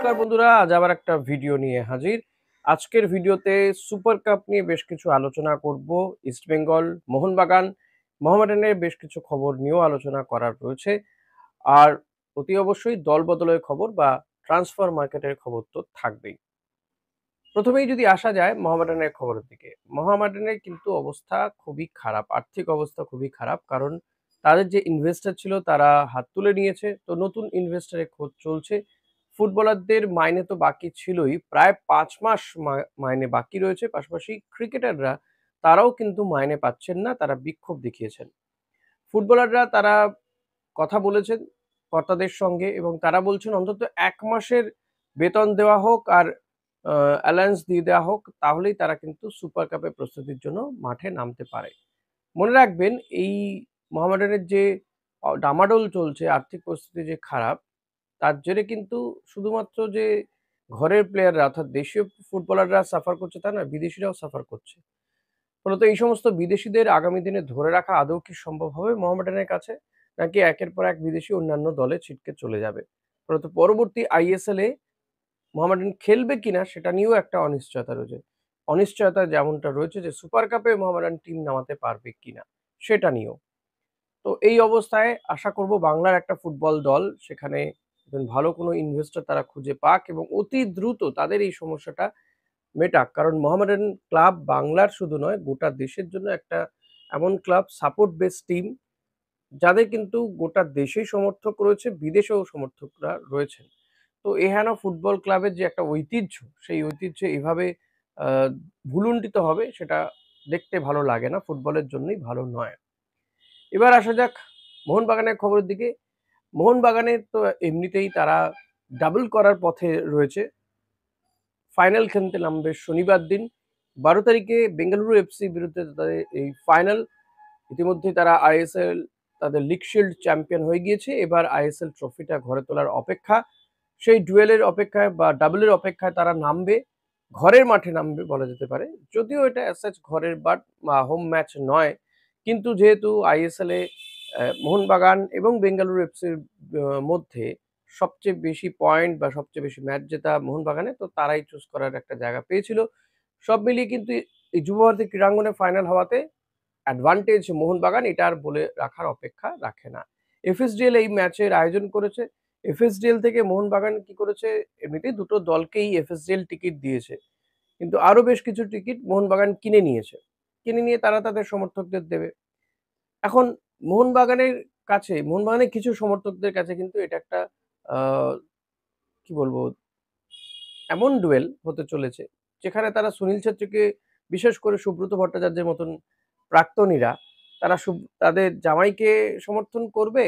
নমস্কার বন্ধুরা, আজ আবার একটা ভিডিও নিয়ে হাজির। আজকের ভিডিওতে সুপার কাপ নিয়ে বেশ কিছু আলোচনা করব। ইস্টবেঙ্গল, মোহনবাগান, মোহামেডানের বেশ কিছু খবর নিয়েও আলোচনা করার রয়েছে। আর অতি অবশ্যই দল বদলের খবর বা ট্রান্সফার মার্কেটের খবর তো থাকবেই। প্রথমেই যদি আসা যায় মোহামেডানের খবরের দিকে, মোহামেডানের কিন্তু অবস্থা খুবই খারাপ, আর্থিক অবস্থা খুবই খারাপ। কারণ তাদের যে ইনভেস্টর ছিল তারা হাত তুলে নিয়েছে, তো নতুন ইনভেস্টরের খোঁজ চলছে। ফুটবলারদের মাইনে তো বাকি ছিলই, প্রায় ৫ মাস মাইনে বাকি রয়েছে। পাশাপাশি ক্রিকেটাররা তারাও কিন্তু মাইনে পাচ্ছেন না, তারা বিক্ষোভ দেখিয়েছেন। ফুটবলাররা তারা কথা বলেছেন কর্তাদের সঙ্গে এবং তারা বলছেন অন্তত ১ মাসের বেতন দেওয়া হোক আর অ্যালায়েন্স দিয়ে দেওয়া হোক, তাহলেই তারা কিন্তু সুপার কাপের প্রস্তুতির জন্য মাঠে নামতে পারে। মনে রাখবেন এই মোহামেডানের যে ডামাডোল চলছে, আর্থিক পরিস্থিতি যে খারাপ, তার জেরে কিন্তু শুধুমাত্র যে ঘরের প্লেয়াররা অর্থাৎ দেশীয় ফুটবলাররা সাফার করছে তা না, বিদেশিরাও সাফার করছে। ফলত এই সমস্ত বিদেশিদের আগামী দিনে ধরে রাখা আদৌ কি সম্ভব হবে মোহামেডানের কাছে? নাকি একের পর এক বিদেশি অন্যান্য দলে ছিটকে চলে যাবে? ফলত পরবর্তী আইএসএল এ মোহামেডান খেলবে কিনা সেটা নিয়েও একটা অনিশ্চয়তা রয়েছে। অনিশ্চয়তা যেমনটা রয়েছে যে সুপার কাপে মোহামেডান টিম নামাতে পারবে কিনা সেটা নিয়েও। তো এই অবস্থায় আশা করব বাংলার একটা ফুটবল দল সেখানে একজন ভালো কোনো ইনভেস্টর তারা খুঁজে পাক এবং অতি দ্রুত তাদের এই সমস্যাটা মেটাক। কারণ মোহামেডান ক্লাব বাংলার শুধু নয়, গোটা দেশের জন্য একটা এমন ক্লাব, সাপোর্ট বেস টিম, যাদের কিন্তু গোটা দেশেই সমর্থক রয়েছে, বিদেশেও সমর্থকরা রয়েছেন। তো এহেন ফুটবল ক্লাবের যে একটা ঐতিহ্য, সেই ঐতিহ্য এভাবে আ ভুলুণ্ঠিত হবে সেটা দেখতে ভালো লাগে না, ফুটবলের জন্যই ভালো নয়। এবার আসা যাক মোহনবাগানের খবরের দিকে। মোহনবাগানের তো এমনিতেই তারা ডাবল করার পথে রয়েছে। ফাইনাল খেলতে নামবে শনিবার দিন ১২ তারিখে বেঙ্গালুরু এফসির বিরুদ্ধে তাদের এই ফাইনাল। ইতিমধ্যেই তারা আইএসএল তাদের লিগ শিল্ড চ্যাম্পিয়ন হয়ে গিয়েছে। এবার আইএসএল ট্রফিটা ঘরে তোলার অপেক্ষা। সেই ডুয়েলের অপেক্ষায় বা ডাবলের অপেক্ষায় তারা নামবে। ঘরের মাঠে নামবে বলা যেতে পারে। যদিও এটা অ্যাজ সাচ ঘরের বা হোম ম্যাচ নয়। কিন্তু যেহেতু আইএসএল এ মোহনবাগান এবং বেঙ্গালুরু এফসির মধ্যে সবচেয়ে বেশি পয়েন্ট বা সবচেয়ে বেশি ম্যাচ জেতা মোহনবাগানের, তো তারাই চুজ করার একটা জায়গা পেয়েছিল। সব মিলিয়ে কিন্তু এই যুবভারতী ক্রীড়াঙ্গনে ফাইনাল হওয়াতে অ্যাডভান্টেজ মোহনবাগান, এটা আর বলে রাখার অপেক্ষা রাখে না। এফএসডিএল এই ম্যাচের আয়োজন করেছে। এফএসডিএল থেকে মোহনবাগান কি করেছে, এমনিতেই দুটো দলকেই এফএসডিএল টিকিট দিয়েছে। কিন্তু আরো বেশ কিছু টিকিট মোহনবাগান কিনে নিয়েছে। কিনে নিয়ে তারা তাদের সমর্থকদের দেবে। এখন মোহনবাগানের কিছু সমর্থকদের কাছে কিন্তু এটা একটা আ কি বলবো, এমন ডুয়েল হতে চলেছে যেখানে তারা সুনীল ছেত্রীকে, বিশেষ করে সুব্রত ভট্টাচার্যের মতন প্রাক্তনীরা, তারা তাদের জামাইকে সমর্থন করবে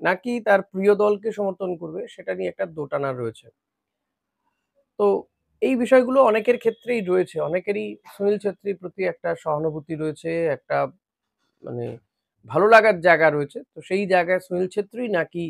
নাকি তার প্রিয় দলকে সমর্থন করবে সেটা নিয়ে একটা দোটানা রয়েছে। তো এই বিষয়গুলো অনেকের ক্ষেত্রেই রয়েছে। অনেকেরই সুনীল ছেত্রীর প্রতি একটা সহানুভূতি রয়েছে, একটা মানে ভালো লাগার জায়গা রয়েছে। তো সেই জায়গায় সুনীল ছেত্রী নাকি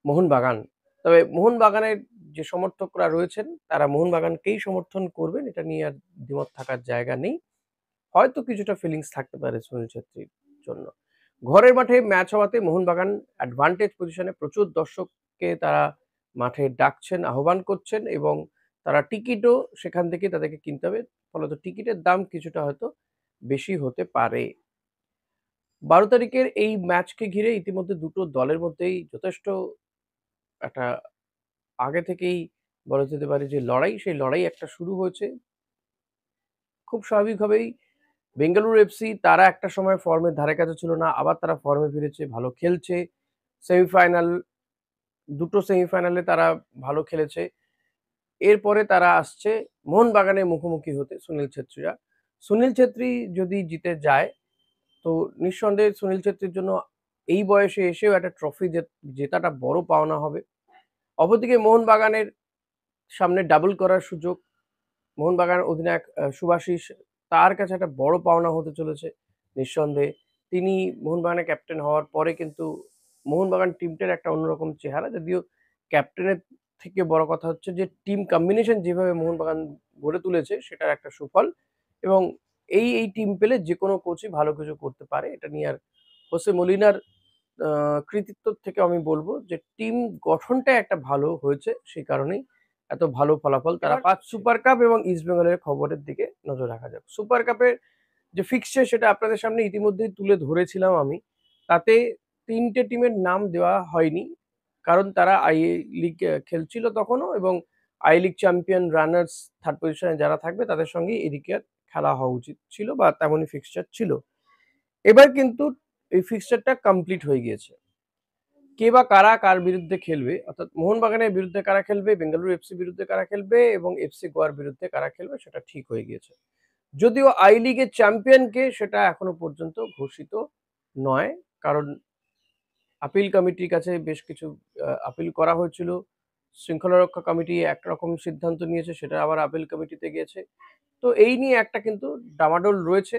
মোহনবাগান? তবে মোহনবাগানের যে সমর্থকরা রয়েছেন তারা মোহনবাগানকেই সমর্থন করবেন। এটা নিয়ে আর দ্বিমত থাকার জায়গা নেই। হয়তো কিছুটা ফিলিংস থাকতে পারে সুনীল ছেত্রীর জন্য। ঘরের মাঠে ম্যাচ হওয়াতে মোহনবাগান অ্যাডভান্টেজ পজিশনে, প্রচুর দর্শককে তারা মাঠে ডাকছেন, আহ্বান করছেন এবং তারা টিকিটও সেখান থেকেই তাদেরকে কিনতে হবে। ফলত টিকিটের দাম কিছুটা হয়তো বেশি হতে পারে। ১২ তারিখের এই ম্যাচকে ঘিরে ইতিমধ্যে দুটো দলের মধ্যেই যথেষ্ট একটা আগে থেকেই বলা যেতে পারে যে লড়াই, সেই লড়াই একটা শুরু হয়েছে। খুব স্বাভাবিকভাবেই বেঙ্গালুরু এফসি তারা একটা সময় ফর্মের ধারে কাছে ছিল না। আবার তারা ফর্মে ফিরেছে, ভালো খেলছে। সেমিফাইনাল, দুটো সেমিফাইনালে তারা ভালো খেলেছে। এরপরে তারা আসছে মোহনবাগানের মুখোমুখি হতে সুনীল ছেত্রীরা। সুনীল ছেত্রী যদি জিতে যায়, তো নিঃসন্দেহে সুনীল ছেত্রীর জন্য এই বয়সে এসেও একটা ট্রফি জেতাটা বড় পাওনা হবে। অপরদিকে মোহনবাগানের সামনে ডাবল করার সুযোগ। মোহনবাগান অধিনায়ক শুভাশিস, তার কাছে একটা বড় পাওনা হতে চলেছে নিঃসন্দেহে। তিনি মোহনবাগানের ক্যাপ্টেন হওয়ার পরে কিন্তু মোহনবাগান টিমটার একটা অন্যরকম চেহারা। যদিও ক্যাপ্টেনের থেকে বড় কথা হচ্ছে যে টিম কম্বিনেশন যেভাবে মোহনবাগান গড়ে তুলেছে সেটার একটা সুফল এবং এই টিম পেলে যেকোনো কোচই ভালো কিছু করতে পারে। এটা নিয়ে আর হোসে মলিনার কৃতিত্ব থেকে আমি বলব যে টিম গঠনটা একটা ভালো হয়েছে সেই কারণেই। এত ভালো ফলাফল তারা পাচ্ছে। সুপার কাপ এবং ইস্ট বেঙ্গলের খবরের দিকে নজর রাখা যাক। সুপার কাপের যে ফিক্সচার সেটা আপনাদের সামনে ইতিমধ্যেই তুলে ধরেছিলাম আমি। তাতে ৩ টে টিমের নাম দেওয়া হয়নি। কারণ তারা আই লিগ খেলছিল তখনও এবং I league champion runners 3rd পজিশনে যারা থাকবে তাদের সঙ্গেই এদিকে আর খেলা হওয়া উচিত ছিল বা তেমনই ফিক্সচার ছিল। এবার কিন্তু এই ফিক্সচারটা কমপ্লিট হয়ে গিয়েছে। কে বা কারা কার বিরুদ্ধে খেলবে অর্থাৎ মোহনবাগানের বিরুদ্ধে কারা খেলবে, বেঙ্গালুরু এফসির বিরুদ্ধে কারা খেলবে এবং এফসি গোয়ার বিরুদ্ধে কারা খেলবে সেটা ঠিক হয়ে গিয়েছে। যদিও আই লিগের চ্যাম্পিয়নকে সেটা এখনো পর্যন্ত ঘোষিত নয়। কারণ আপিল কমিটির কাছে বেশ কিছু আপিল করা হয়েছিল। শৃঙ্খলা রক্ষা কমিটি একরকম সিদ্ধান্ত নিয়েছে, সেটা আবার আপিল কমিটিতে গিয়েছে। তো এই নিয়ে একটা কিন্তু ডামাডোল রয়েছে।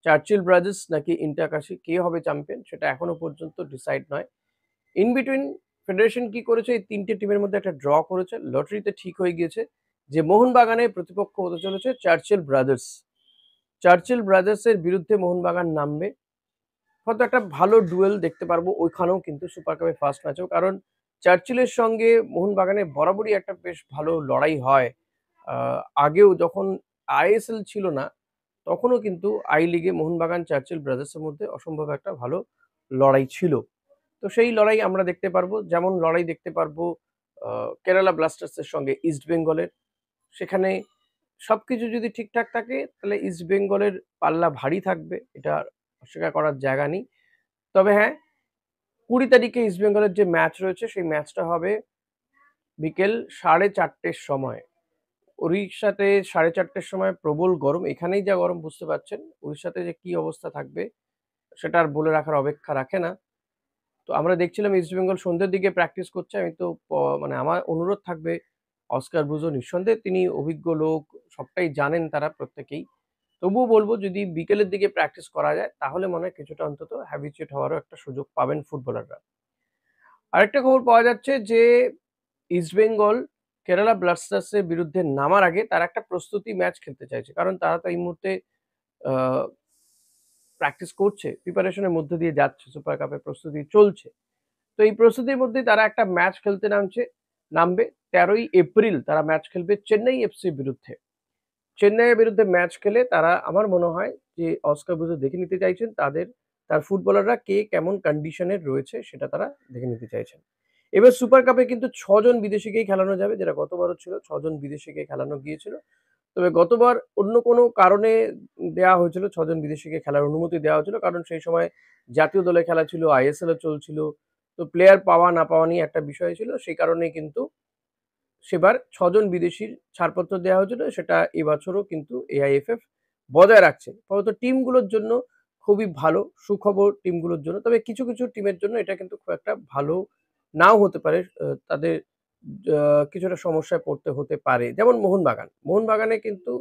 চার্চিল ব্রাদার্স নাকি ইন্টাকাশি কে হবে চ্যাম্পিয়ন সেটা এখনো পর্যন্ত ডিসাইড নয়। ইন বিটুইন ফেডারেশন কি করেছে, এই 3 টে টিমের মধ্যে একটা ড্র করেছে। লটারিতে ঠিক হয়ে গিয়েছে যে মোহনবাগানের প্রতিপক্ষ হতে চলেছে চার্চিল ব্রাদার্স। চার্চিল ব্রাদার্সের বিরুদ্ধে মোহনবাগান নামবে। হয়তো একটা ভালো ডুয়েল দেখতে পারবো ওইখানেও কিন্তু সুপার কাপের ফার্স্ট ম্যাচেও। কারণ চার্চিলের সঙ্গে মোহনবাগানের বরাবরই একটা বেশ ভালো লড়াই হয়। আগেও যখন আইএসএল ছিল না তখনও কিন্তু আই লিগে মোহনবাগান চার্চিল ব্রাদার্সের মধ্যে অসম্ভব একটা ভালো লড়াই ছিল। তো সেই লড়াই আমরা দেখতে পারবো। যেমন লড়াই দেখতে পারবো কেরালা ব্লাস্টার্সের সঙ্গে ইস্ট বেঙ্গলের। সেখানে সবকিছু যদি ঠিকঠাক থাকে তাহলে ইস্ট বেঙ্গলের পাল্লা ভারী থাকবে। এটা অস্বীকার করার জায়গা নেই। তবে হ্যাঁ, 20 তারিখে ইস্ট বেঙ্গলের যে ম্যাচ রয়েছে সেই ম্যাচটা হবে বিকেল 4:30 সময়। উড়িষ্যাতে 4:30 সময় প্রবল গরম। এখানেই যা গরম বুঝতে পারছেন। উড়িষ্যাতে যে কি অবস্থা থাকবে সেটা আর বলে রাখার অপেক্ষা রাখে না। তো আমরা দেখছিলাম ইস্ট বেঙ্গল সন্ধ্যের দিকে প্র্যাকটিস করছে। আমি তো মানে আমার অনুরোধ থাকবে অস্কার ব্রুজো নিঃসন্দেহে তিনি অভিজ্ঞ লোক, সবটাই জানেন তারা প্রত্যেকেই। তবুও বলব যদি বিকেলের দিকে প্র্যাকটিস করা যায় তাহলে মনে হয় কিছুটা অন্তত হ্যাবিচুয়েট হওয়ারও একটা সুযোগ পাবেন ফুটবলাররা। আরেকটা খবর পাওয়া যাচ্ছে যে ইস্টবেঙ্গল কেরালা ব্লাস্টার্সের বিরুদ্ধে নামার আগে তারা একটা প্রস্তুতি ম্যাচ খেলতে চাইছে। কারণ তারা তো এই মুহূর্তে আ প্র্যাকটিস করছে, প্রিপারেশনের মধ্যে দিয়ে যাচ্ছে, সুপার কাপের প্রস্তুতি চলছে। তো এই প্রস্তুতির মধ্যেই তারা একটা ম্যাচ খেলতে নামবে 13ই এপ্রিল তারা ম্যাচ খেলবে চেন্নাই এফসির বিরুদ্ধে। চেন্নাইয়ের বিরুদ্ধে ম্যাচ খেলে তারা আমার মনে হয় যে অস্কার ব্রুজো দেখে নিতে চাইছেন তার ফুটবলাররা কে কেমন কন্ডিশনে রয়েছে সেটা তারা দেখে নিতে চাইছেন। এবার সুপার কাপে কিন্তু ৬ জন বিদেশিকেই খেলানো যাবে, যেটা গতবারও ছিল ৬ জন বিদেশিকে খেলানো গিয়েছিল। তবে গতবার অন্য কোনো কারণে দেয়া হয়েছিল ৬ জন বিদেশিকে খেলার অনুমতি দেওয়া হয়েছিল। কারণ সেই সময় জাতীয় দলে খেলা ছিল, আইএসএল ও চলছিল। তো প্লেয়ার পাওয়া না পাওয়া নিয়ে একটা বিষয় ছিল। সেই কারণেই কিন্তু সেবার ৬ জন বিদেশির ছাড়পত্র দেওয়া হয়েছিল। সেটা এবছরও কিন্তু এআইএফএফ বজায় রাখছে। ফলত টিমগুলোর জন্য খুবই ভালো সুখবর টিমগুলোর জন্য। তবে কিছু, কিছু টিমের জন্য এটা কিন্তু খুব একটা ভালো নাও হতে পারে। তাদের আ কিছুটা সমস্যায় পড়তে হতে পারে। যেমন মোহনবাগান। মোহনবাগানে কিন্তু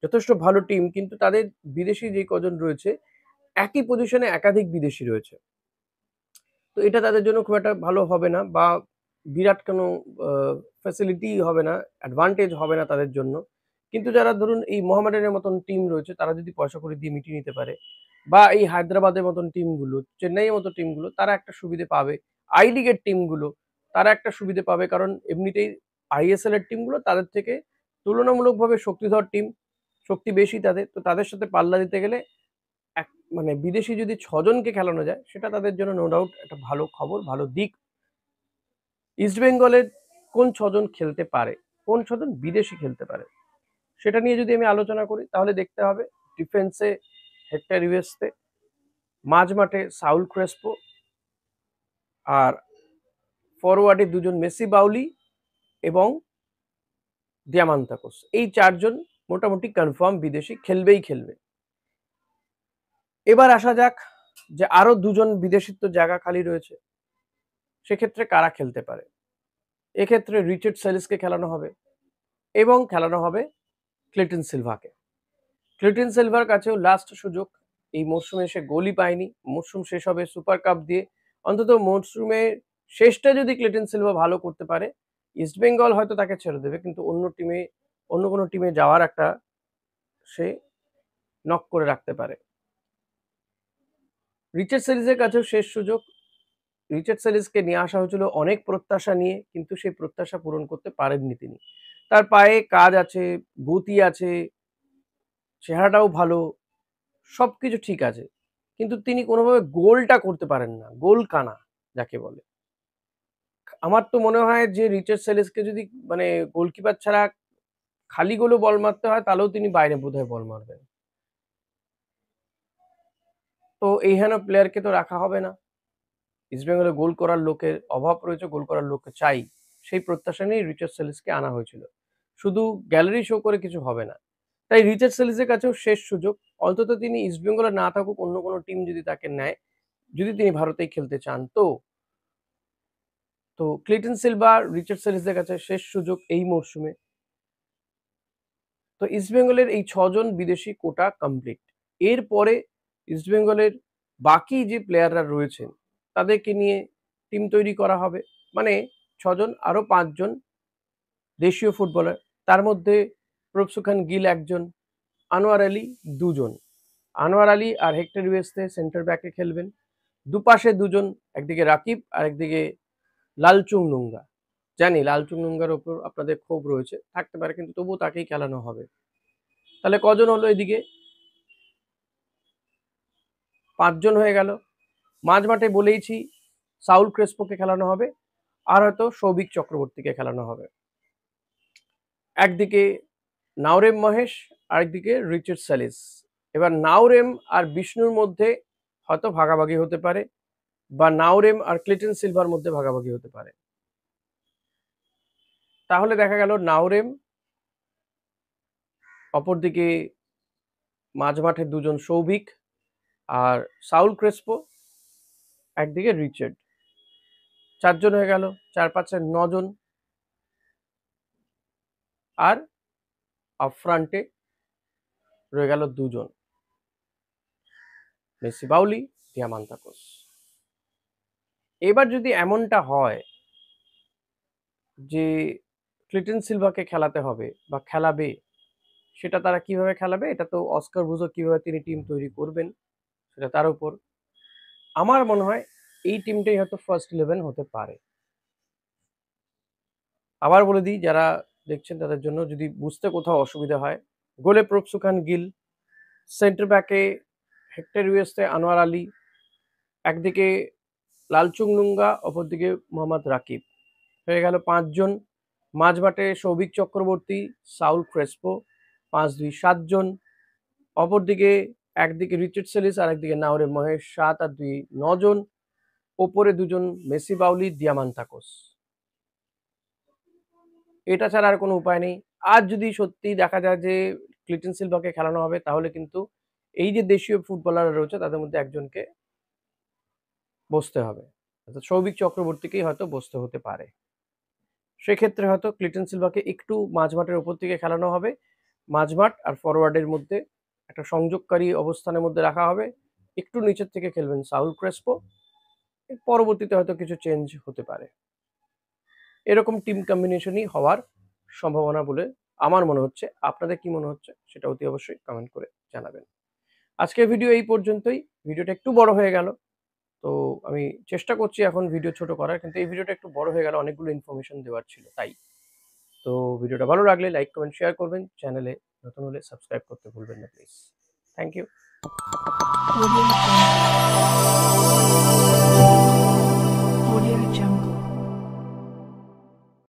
যথেষ্ট ভালো টিম কিন্তু তাদের বিদেশি যে কজন রয়েছে একই পজিশনে একাধিক বিদেশি রয়েছে। তো এটা তাদের জন্য খুব একটা ভালো হবে না বা বিরাট কোনো আ ফ্যাসিলিটি হবে না, অ্যাডভান্টেজ হবে না তাদের জন্য। কিন্তু যারা ধরুন এই মোহামেডানের মতন টিম রয়েছে তারা যদি পয়সা-কড়ি দিয়ে মিটিয়ে নিতে পারে বা এই হায়দ্রাবাদের মতন টিমগুলো, চেন্নাইয়ের মতো টিমগুলো তারা একটা সুবিধে পাবে। আই লিগের টিমগুলো তারা একটা সুবিধে পাবে কারণ এমনিতেই আইএসএল এর টিমগুলো তাদের থেকে তুলনামূলকভাবে শক্তিধর টিম, শক্তি বেশি তাদের। তো তাদের সাথে পাল্লা দিতে গেলে এক মানে বিদেশি যদি ৬ জনকে খেলানো যায় সেটা তাদের জন্য নো ডাউট একটা ভালো খবর, ভালো দিক। ইস্টবেঙ্গলের কোন ৬ জন খেলতে পারে, কোন ৬ জন বিদেশি খেলতে পারে সেটা নিয়ে যদি আমি আলোচনা করি তাহলে দেখতে হবে ডিফেন্সে হেক্টর ইউএসতে, মাঝমাঠে সাউল ক্রেসপো আর ফরওয়ার্ডে ২ জন মেসি বাউলি এবং দিয়ামান্তাকোস। এই ৪ জন মোটামুটি কনফার্ম বিদেশি খেলবেই খেলবে। এবার আসা যাক যে আরো ২ জন বিদেশির তো জায়গা খালি রয়েছে। সেক্ষেত্রে কারা খেলতে পারে? এক্ষেত্রে রিচার্ড সেলিসকে খেলানো হবে এবং খেলানো হবে ক্লিন্টন সিলভাকে। ক্লিন্টন সিলভার কাছেও লাস্ট সুযোগ। এই মরশুমে সে গোলই পায়নি। মরশুম শেষ হবে সুপার কাপ দিয়ে। অন্তত মরশুমের শেষটা যদি ক্লিন্টন সিলভা ভালো করতে পারে, ইস্টবেঙ্গল হয়তো তাকে ছেড়ে দেবে। কিন্তু অন্য কোনো টিমে যাওয়ার একটা সে নক করে রাখতে পারে। রিচার্ড সেলিসের কাছেও শেষ সুযোগ। রিচার্ড সেলিসকে নিয়ে আসা হয়েছিল অনেক প্রত্যাশা নিয়ে কিন্তু সেই প্রত্যাশা পূরণ করতে পারেননি তিনি। তার পায়ে কাজ আছে, গতি আছে, চেহারাটাও ভালো, সবকিছু ঠিক আছে। কিন্তু তিনি কোনোভাবে গোলটা করতে পারেন না। গোল কানা যাকে বলে। আমার তো মনে হয় যে রিচার্ড সেলেসকে যদি মানে গোলকিপার ছাড়া খালি গোলেও বল মারতে হয় তাহলেও তিনি বাইরে বোধহয় বল মারবেন। তো এই হেন প্লেয়ারকে তো রাখা হবে না। ইস্টবেঙ্গলে গোল করার লোকের অভাব রয়েছে, গোল করার লোককে চাই। সেই প্রত্যাশা নিয়েই রিচার্ড সেলিসকে আনা হয়েছিল। শুধু গ্যালারি শো করে কিছু হবে না। তাই রিচার্ড সেলিসের কাছেও শেষ সুযোগ। অন্তত তিনি ইস্টবেঙ্গলে না থাকুক, অন্য কোনো টিম যদি তাকে নেয়, যদি তিনি ভারতেই খেলতে চান তো ক্লিটন সিলভা, রিচার্ড সেলিসের কাছে শেষ সুযোগ এই মরশুমে। তো ইস্টবেঙ্গলের এই ৬ জন বিদেশি কোটা কমপ্লিট। এরপরে ইস্টবেঙ্গলের বাকি যে প্লেয়াররা রয়েছেন তাদেরকে নিয়ে টিম তৈরি করা হবে। মানে ৬ জন আরো ৫ জন দেশীয় ফুটবলার। তার মধ্যে প্রভসু খান গিল একজন, আনোয়ার আলী ২ জন। আনোয়ার আলী আর হেক্টর ইউএসএ সেন্টার ব্যাকে খেলবেন। দুপাশে ২ জন, একদিকে রাকিব আর একদিকে লালচুং নুঙ্গা। জানি লালচুং নুঙ্গার ওপর আপনাদের ক্ষোভ রয়েছে, থাকতে পারে, কিন্তু তবুও তাকেই খেলানো হবে। তাহলে কজন হলো এদিকে? ৫ জন হয়ে গেল। মাঝ মাঠে বলেইছি সাউল ক্রেসপোকে খেলানো হবে, আর হয়তো সৌভিক চক্রবর্তীকে খেলানো হবে। একদিকে নাওরেম মহেশ, আরেকদিকে রিচার্ড সেলিস। এবার নাওরেম আর বিষ্ণুর মধ্যে হয়তো ভাগাভাগি হতে পারে, বা নাওরেম আর ক্লিটন সিলভার মধ্যে ভাগাভাগি হতে পারে। তাহলে দেখা গেল নাওরেম, অপরদিকে মাঝ মাঠে ২ জন সৌভিক আর সাউল ক্রেসপো, একদিকে রিচার্ড। ৪ জন হয়ে গেল, ৪-৫-এ ৯ জন। আর আপ ফ্রন্টে রয়ে গেল ২ জন, মেসি বাউলি, দিয়ামান্তাকোস। এবার যদি এমনটা হয় যে ক্লিটন সিলভাকে খেলাতে হবে বা খেলাবে, সেটা তারা কিভাবে খেলাবে এটা তো অস্কার বুজো কিভাবে তিনি টিম তৈরি করবেন সেটা তার উপর। আমার মনে হয় এই টিমটাই হয়তো ফার্স্ট 11 হতে পারে। আবার বলে দিই যারা দেখছেন তাদের জন্য, যদি বুঝতে কোথাও অসুবিধা হয়, গোলে প্রভসু খান গিল, সেন্টার ব্যাকে হেক্টর ইউএসএ, আনোয়ার আলী, একদিকে লালচুং নুঙ্গা, অপরদিকে মোহাম্মদ রাকিব। হয়ে গেল ৫ জন। মাঝ মাঠে সৌভিক চক্রবর্তী, সাউল ক্রেসপো, ৫-২ ৭ জন। অপরদিকে একদিকে রিচার্ড সেলিস আর একদিকে নাওরে মহেশ, ৭ আর ২ ৯ জন। ওপরে ২ জন মেসি বাউলি, দিয়ামান্তাকোস। এটা ছাড়া আর কোনো উপায় নেই। আর যদি সত্যিই দেখা যায় যে ক্লিটন সিলভাকে খেলানো হবে, তাহলে কিন্তু এই যে দেশীয় ফুটবলাররা রয়েছে তাদের মধ্যে একজনকে বসতে হবে। অর্থাৎ সৌভিক চক্রবর্তীকেই হয়তো বসতে হতে পারে। সেক্ষেত্রে হয়তো ক্লিটন সিলভাকে একটু মাঝমাঠের ওপর দিকে খেলানো হবে। মাঝমাঠ আর ফরওয়ার্ডের মধ্যে একটা সংযোগকারী অবস্থানের মধ্যে রাখা হবে। একটু নিচের থেকে খেলবেন সাউল ক্রেসপো। এর পরবর্তীতে হয়তো কিছু চেঞ্জ হতে পারে। এরকম টিম কম্বিনেশনই হওয়ার সম্ভাবনা বলে আমার মনে হচ্ছে। আপনাদের কি মনে হচ্ছে সেটা অতি অবশ্যই কমেন্ট করে জানাবেন। আজকের ভিডিও এই পর্যন্তই। ভিডিওটা একটু বড় হয়ে গেল। তো আমি চেষ্টা করছি এখন ভিডিও ছোট করার, কিন্তু এই ভিডিওটা একটু বড় হয়ে গেল, অনেকগুলো ইনফরমেশন দেওয়ার ছিল তাই। তো ভিডিওটা ভালো লাগলে লাইক, কমেন্ট, শেয়ার করবেন। চ্যানেলে নতুন হলে সাবস্ক্রাইব করতে ভুলবেন না প্লিজ। Thank you.